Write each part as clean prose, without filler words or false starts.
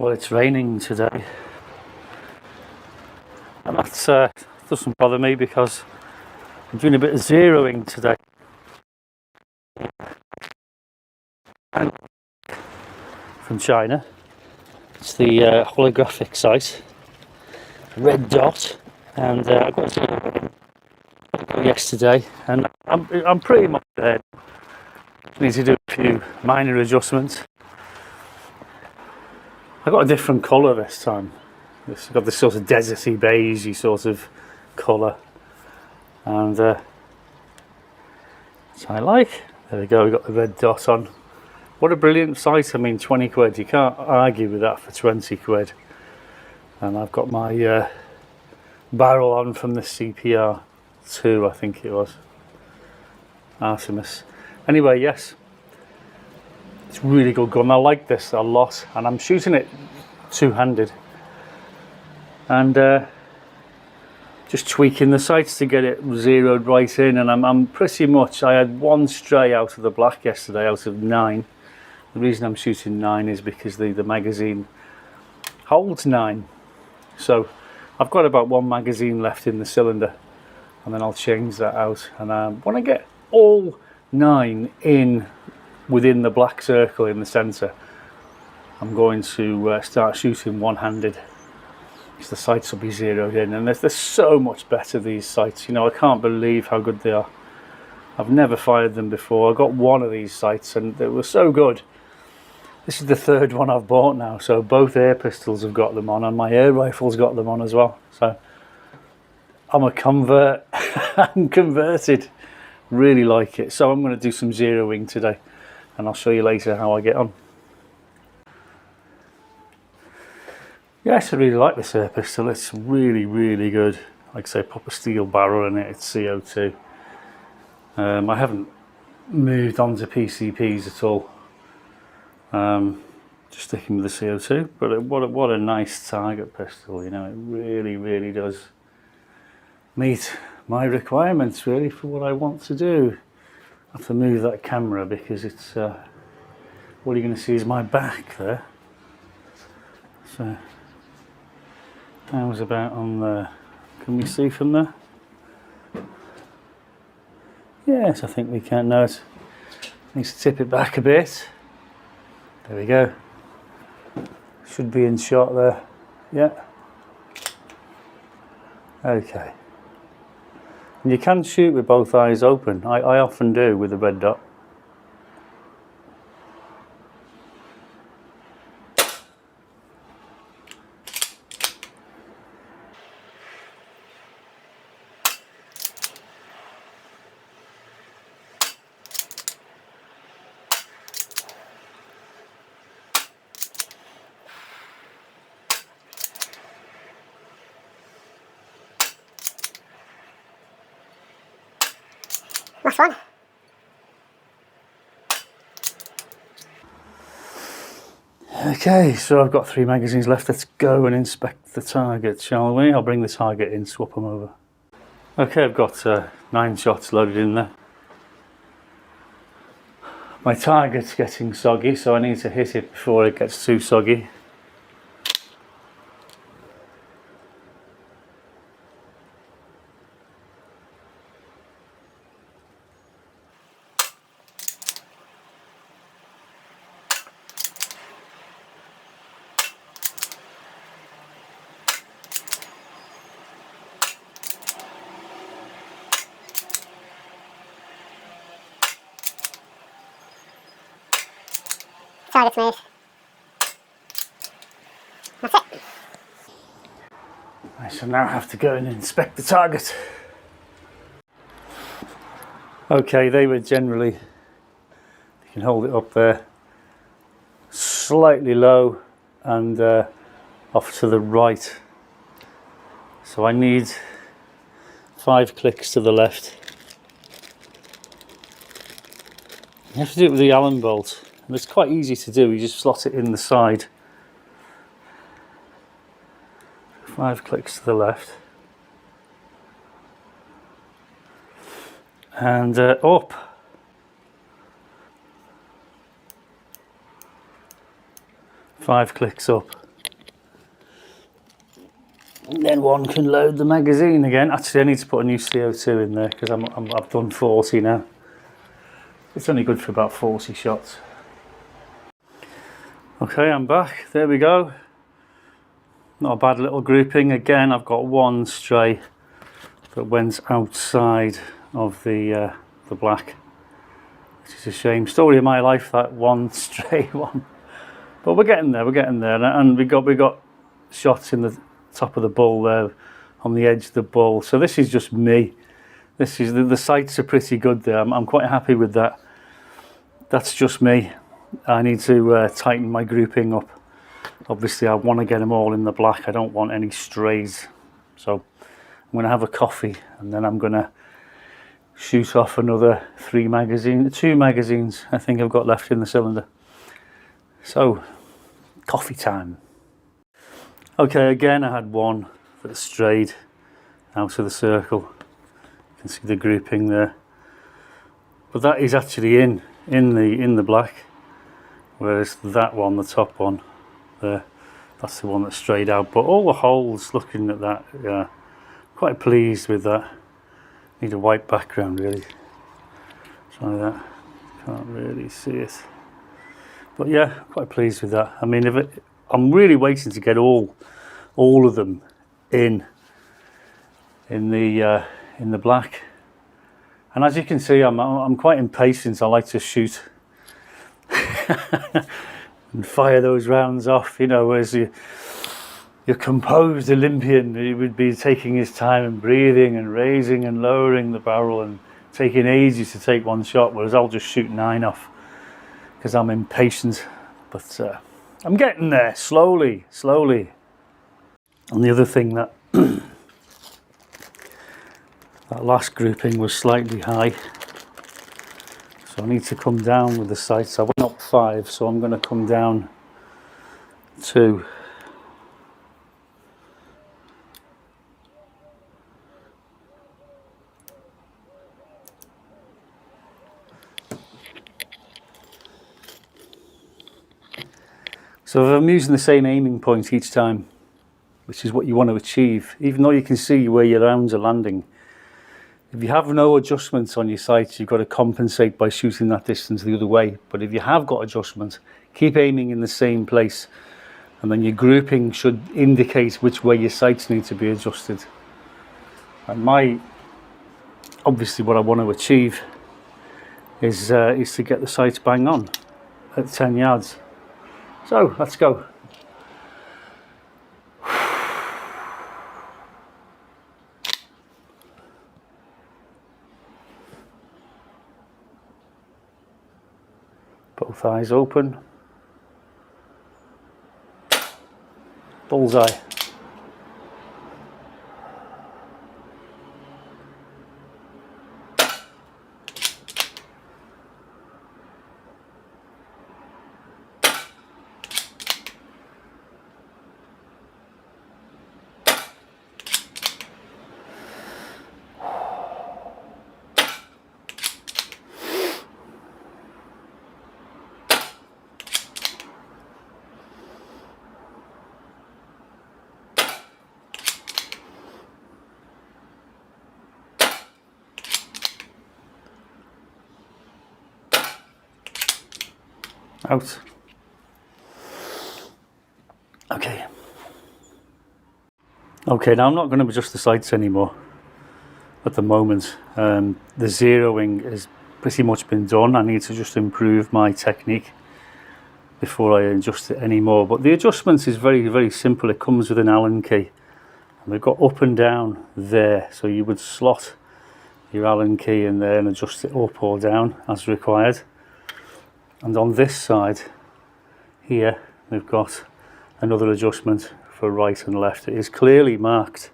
Well, it's raining today, and that doesn't bother me because I'm doing a bit of zeroing today. And from China, it's the holographic sight, red dot, and I got zero yesterday, and I'm pretty much there. Need to do a few minor adjustments. I got a different colour this time. It's got this sort of deserty beigey sort of colour, and which I like. There we go, we got the red dot on. What a brilliant sight. I mean, 20 quid, you can't argue with that for 20 quid. And I've got my barrel on from the CPR 2, I think it was, Artemis. Anyway, yes, it's really good gun. I like this a lot, and I'm shooting it two-handed, and just tweaking the sights to get it zeroed right in. And I'm pretty much, I had one stray out of the black yesterday out of 9. The reason I'm shooting 9 is because the magazine holds 9, so I've got about 1 magazine left in the cylinder, and then I'll change that out. And when I get all 9 in within the black circle in the center, I'm going to start shooting one-handed, because the sights will be zeroed in, and they're so much better, these sights. You know, I can't believe how good they are. I've never fired them before. I got one of these sights and they were so good. This is the 3rd one I've bought now, so both air pistols have got them on, and my air rifle's got them on as well. So I'm a convert. I'm converted. Really like it. So I'm going to do some zeroing today, and I'll show you later how I get on. Yes, I really like this air pistol. It's really, really good. Like I say, pop a steel barrel in it. It's CO2. I haven't moved on to PCPs at all. Just sticking with the CO2, but what a nice target pistol. You know, it really, really does meet my requirements really for what I want to do. I have to move that camera because it's what you're going to see is my back there. So how's about on there? Can we see from there? Yes, I think we can. No, it needs to tip it back a bit. There we go. Should be in shot there. Yeah. Okay. And you can shoot with both eyes open. I often do with the red dot. Last one. Okay, so I've got 3 magazines left. Let's go and inspect the target, shall we? I'll bring the target in, swap them over. Okay, I've got 9 shots loaded in there. My target's getting soggy, so I need to hit it before it gets too soggy. Target's made. That's it. I shall now have to go and inspect the target. Okay, they were generally, you can hold it up there, slightly low and off to the right. So I need 5 clicks to the left. You have to do it with the Allen bolt, and it's quite easy to do. You just slot it in the side. 5 clicks to the left. And up. Five clicks up. And then one can load the magazine again. Actually, I need to put a new CO2 in there because I've done 40 now. It's only good for about 40 shots. Okay, I'm back. There we go. Not a bad little grouping. Again, I've got one stray that went outside of the black, which is a shame. Story of my life, that one stray one. But we're getting there. We're getting there, and we got shots in the top of the bull there, on the edge of the bull. So this is just me. This is the sights are pretty good there. I'm quite happy with that. That's just me. I need to tighten my grouping up. Obviously, I want to get them all in the black. I don't want any strays. So I'm going to have a coffee, and then I'm going to shoot off another 2 magazines I think I've got left in the cylinder. So, coffee time. Okay, again I had one that strayed out of the circle. You can see the grouping there. But that is actually in the black. Whereas that one, the top one there, that's the one that strayed out. But all the holes, looking at that, yeah, quite pleased with that. Need a white background really. Try that. Can't really see it. But yeah, quite pleased with that. I mean, I'm really waiting to get all of them in the black. And as you can see, I'm quite impatient. I like to shoot and fire those rounds off, you know, whereas your composed Olympian, he would be taking his time and breathing and raising and lowering the barrel and taking ages to take one shot, whereas I'll just shoot 9 off because I'm impatient. But I'm getting there, slowly. And the other thing that that last grouping was slightly high, so I need to come down with the sights. I went up 5, so I'm going to come down 2. So if I'm using the same aiming point each time, which is what you want to achieve, even though you can see where your rounds are landing, if you have no adjustments on your sights, you've got to compensate by shooting that distance the other way. But if you have got adjustments, keep aiming in the same place, and then your grouping should indicate which way your sights need to be adjusted. And obviously what I want to achieve is to get the sights bang on at 10 yards. So let's go. Both eyes open. Bullseye. Out. Okay, now I'm not going to adjust the sights anymore at the moment. The zeroing has pretty much been done. I need to just improve my technique before I adjust it anymore. But the adjustment is very, very simple. It comes with an Allen key. And we've got up and down there. So you would slot your Allen key in there and adjust it up or down as required. And on this side here, we've got another adjustment for right and left. It is clearly marked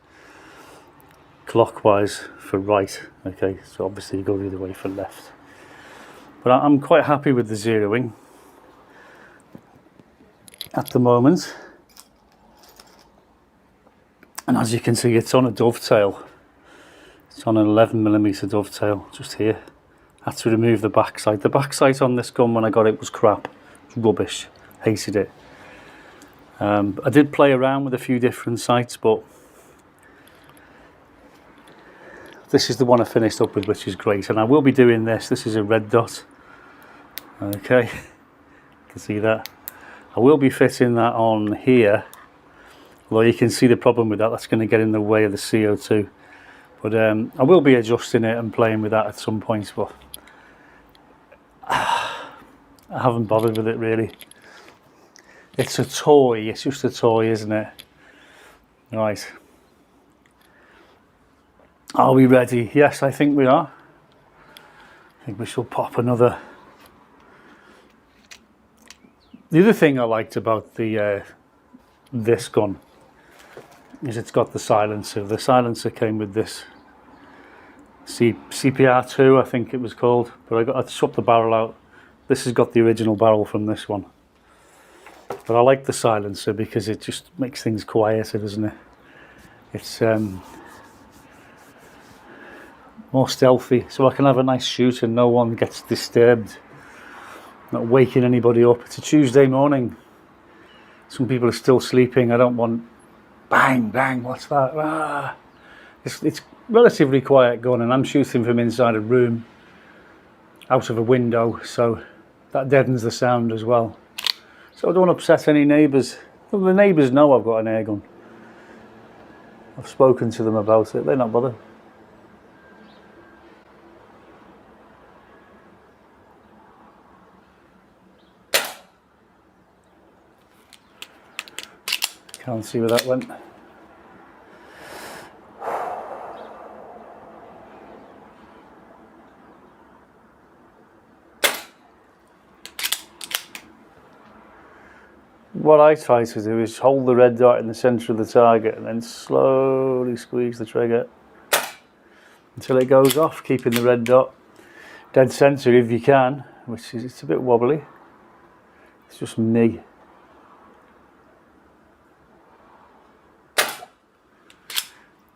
clockwise for right. Okay, so obviously you go the other way for left. But I'm quite happy with the zeroing at the moment. And as you can see, it's on a dovetail. It's on an 11mm dovetail just here. Had to remove the backside. The backside on this gun when I got it was crap. It was rubbish. Hated it. I did play around with a few different sights, but this is the one I finished up with, which is great. And I will be doing this. This is a red dot. Okay, you can see that. I will be fitting that on here, although you can see the problem with that. That's going to get in the way of the CO2. But I will be adjusting it and playing with that at some point. But I haven't bothered with it really. It's a toy. It's just a toy, isn't it? Right. Are we ready? Yes, I think we are. I think we shall pop another. The other thing I liked about the this gun is it's got the silencer. The silencer came with this CPR2, I think it was called, but I swapped the barrel out. This has got the original barrel from this one. But I like the silencer because it just makes things quieter, doesn't it? It's more stealthy, so I can have a nice shoot and no one gets disturbed. Not waking anybody up. It's a Tuesday morning. Some people are still sleeping. I don't want bang, bang, what's that? Ah. It's relatively quiet gun, and I'm shooting from inside a room, out of a window, so that deadens the sound as well. So I don't want to upset any neighbours. Well, the neighbours know I've got an air gun. I've spoken to them about it. They're not bothered. Can't see where that went. What I try to do is hold the red dot in the centre of the target and then slowly squeeze the trigger until it goes off, keeping the red dot dead centre if you can, which is, it's a bit wobbly. It's just me.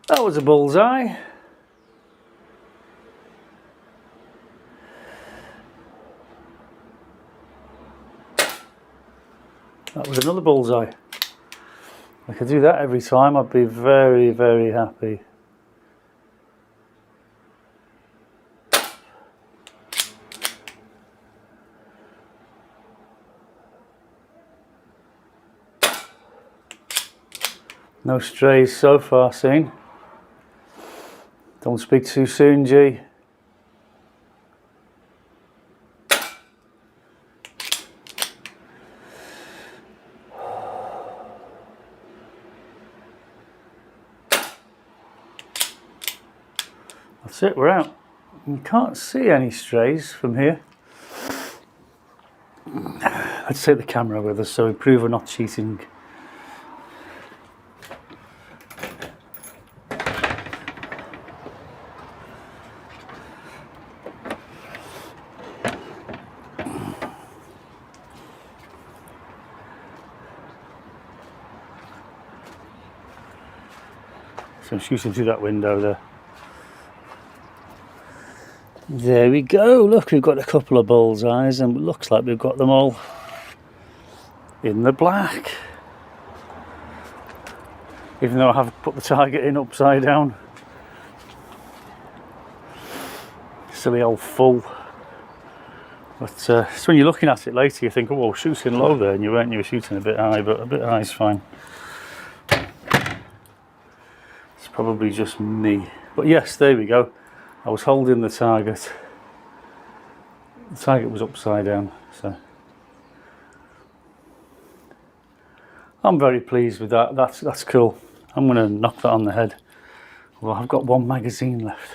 That was a bullseye. That was another bullseye. If I could do that every time, I'd be very, very happy. No strays so far seen. Don't speak too soon, G. That's it, we're out. You can't see any strays from here. Let's take the camera with us so we prove we're not cheating. So I'm shooting through that window there. There we go. Look, we've got a couple of bullseyes and it looks like we've got them all in the black. Even though I have put the target in upside down. Silly old fool. But so when you're looking at it later you think, oh, well, shooting low there, and you weren't, you were shooting a bit high, but a bit high is fine. Probably just me, but yes, there we go. I was holding the target. The target was upside down, so I'm very pleased with that. That's cool. I'm going to knock that on the head. Well, I've got one magazine left.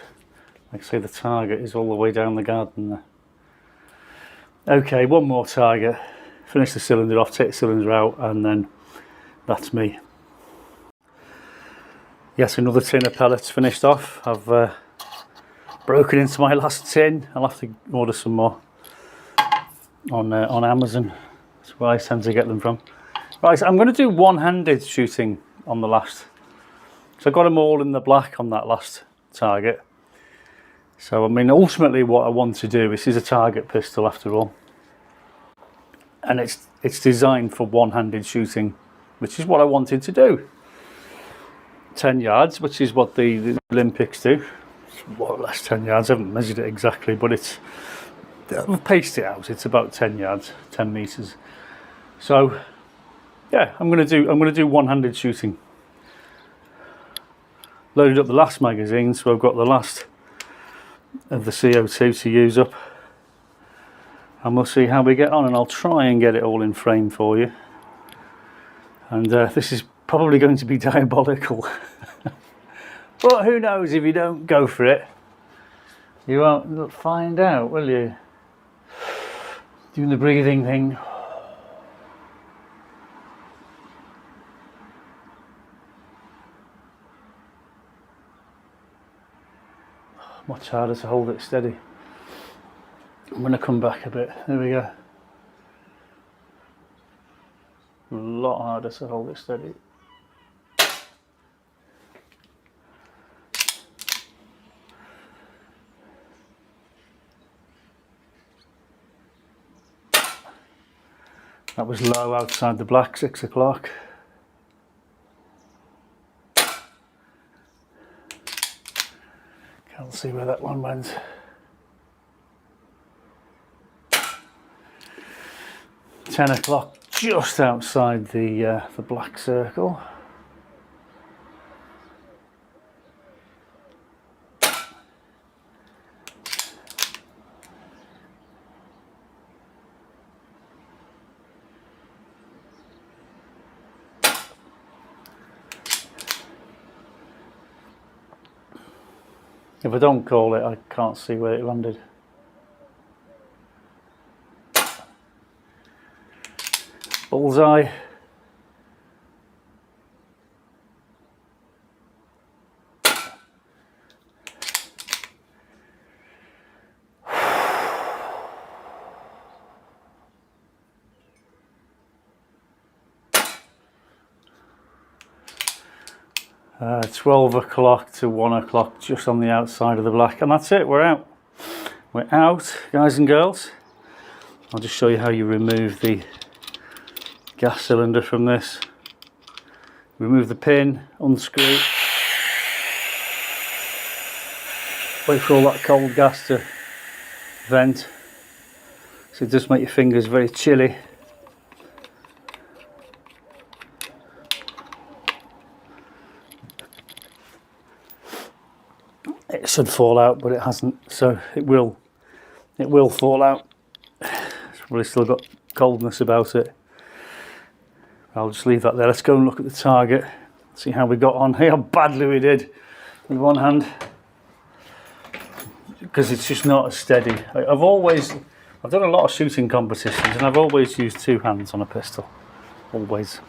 Like I say, the target is all the way down the garden there. Okay, one more target. Finish the cylinder off, take the cylinder out, and then that's me. Yes, another tin of pellets finished off. I've broken into my last tin. I'll have to order some more on Amazon. That's where I tend to get them from. Right, so I'm going to do one-handed shooting on the last. So I got them all in the black on that last target. So I mean, ultimately what I want to do, this is a target pistol after all. And it's designed for one-handed shooting, which is what I wanted to do. 10 yards, which is what the Olympics do. what, less 10 yards. I haven't measured it exactly, but it's, I've paced it out. It's about 10 yards, 10 meters. So yeah, I'm gonna do one-handed shooting. Loaded up the last magazine, so I've got the last of the CO2 to use up, and we'll see how we get on, and I'll try and get it all in frame for you. And this is probably going to be diabolical. But who knows, if you don't go for it, you won't find out, will you? Doing the breathing thing. Much harder to hold it steady. I'm going to come back a bit. There we go. A lot harder to hold it steady. That was low outside the black, 6 o'clock. Can't see where that one went. Ten o'clock, just outside the black circle. If I don't call it, I can't see where it landed. Bullseye. Uh, 12 o'clock to 1 o'clock, just on the outside of the black, and that's it. We're out. We're out, guys and girls. I'll just show you how you remove the gas cylinder from this. Remove the pin, unscrew. Wait for all that cold gas to vent. So it does make your fingers very chilly. It should fall out, but it hasn't, so it will fall out. It's probably still got coldness about it. I'll just leave that there. Let's go and look at the target, see how we got on. Hey, how badly we did with one hand, because it's just not as steady. I've done a lot of shooting competitions, and I've always used two hands on a pistol, always.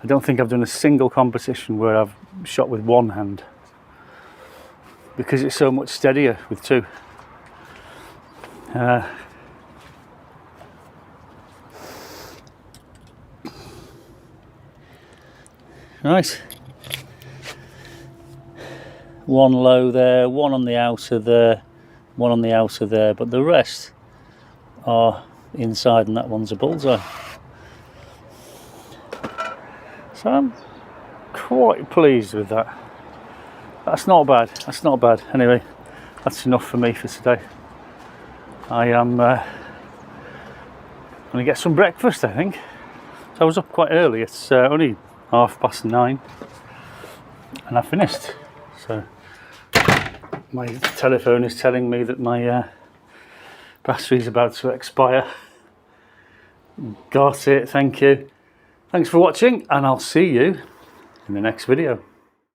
I don't think I've done a single competition where I've shot with one hand, because it's so much steadier with two. Right, one low there, one on the outer there, one on the outer there, but the rest are inside, and that one's a bullseye. So I'm quite pleased with that. That's not bad, that's not bad. Anyway, that's enough for me for today. I am going to get some breakfast, I think. So I was up quite early, it's only 9:30, and I finished. So my telephone is telling me that my battery is about to expire. Got it, thank you. Thanks for watching, and I'll see you in the next video.